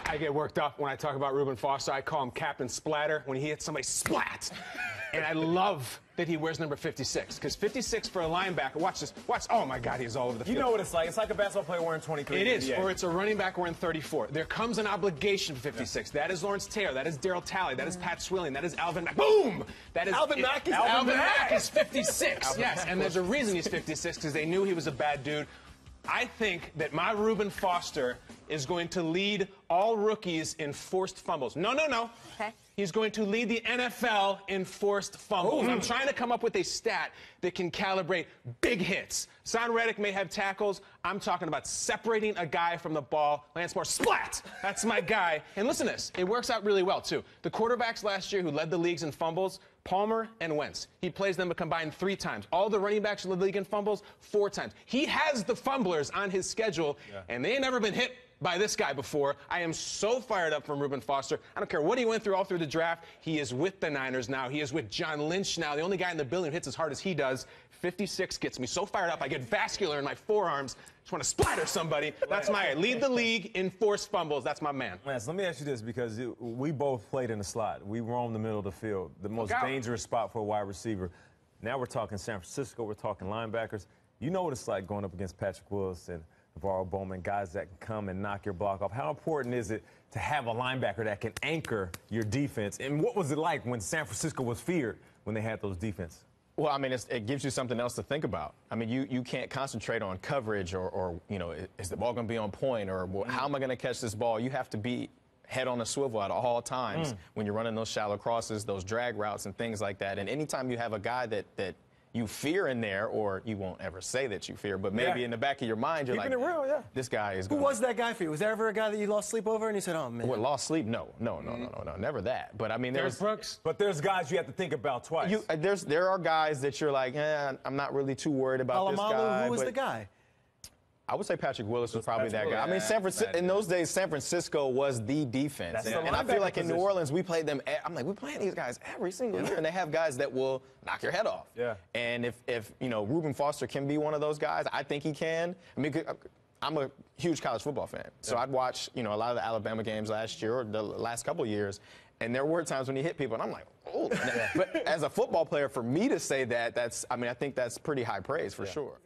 I get worked up when I talk about Reuben Foster. I call him Captain Splatter when he hits somebody splat. And I love that he wears number 56, because 56 for a linebacker, watch this, watch, oh my God, he's all over the field. You know what it's like. It's like a basketball player wearing 23. It is, or it's a running back wearing 34. There comes an obligation for 56. Yeah. That is Lawrence Taylor, that is Darryl Talley, that is Pat Swilling, that is Alvin Mack. Boom! That is Alvin Mack is 56. Yes, and there's a reason he's 56, because they knew he was a bad dude. I think that my Reuben Foster is going to lead all rookies in forced fumbles. No. Okay. He's going to lead the NFL in forced fumbles. I'm trying to come up with a stat that can calibrate big hits. Son Reddick may have tackles. I'm talking about separating a guy from the ball. Lance Moore, splat! That's my guy. And listen to this. It works out really well, too. The quarterbacks last year who led the leagues in fumbles, Palmer and Wentz. He plays them a combined 3 times. All the running backs in the league in fumbles, 4 times. He has the fumblers on his schedule, and they ain't never been hit by this guy before. I am so fired up from Reuben Foster. I don't care what he went through all through the draft. He is with the Niners now. He is with John Lynch now. The only guy in the building who hits as hard as he does. 56 gets me so fired up. I get vascular in my forearms. Just want to splatter somebody. That's my lead the league in forced fumbles. That's my man. Lance, let me ask you this, because we both played in the slot. We roamed the middle of the field, the most dangerous spot for a wide receiver. Now we're talking San Francisco. We're talking linebackers. You know what it's like going up against Patrick Willis and Navarro Bowman, guys that can come and knock your block off. How important is it to have a linebacker that can anchor your defense? And what was it like when San Francisco was feared when they had those defenses? Well, I mean, it gives you something else to think about. I mean, you can't concentrate on coverage or you know, is the ball going to be on point, or how am I going to catch this ball? You have to be head on a swivel at all times when you're running those shallow crosses, those drag routes and things like that. And anytime you have a guy that you fear in there, or you won't ever say that you fear, but maybe in the back of your mind, you're keeping it real, this guy is Who was that guy for you? Was there ever a guy that you lost sleep over and you said, oh, man? What, lost sleep? No, never that. But I mean, there's guys you have to think about twice. There are guys that you're like, I'm not really too worried about this guy. Who was the guy? I would say Patrick Willis was probably that guy. I mean, in those days, San Francisco was the defense. And I feel like in New Orleans, we played them. I'm like, we're playing these guys every single year, and they have guys that will knock your head off. Yeah. And if you know, Reuben Foster can be one of those guys, I think he can. I mean, I'm a huge college football fan, so I'd watch, you know, a lot of the Alabama games last year or the last couple of years, and there were times when he hit people, and I'm like, oh. But as a football player, for me to say that, I think that's pretty high praise for sure.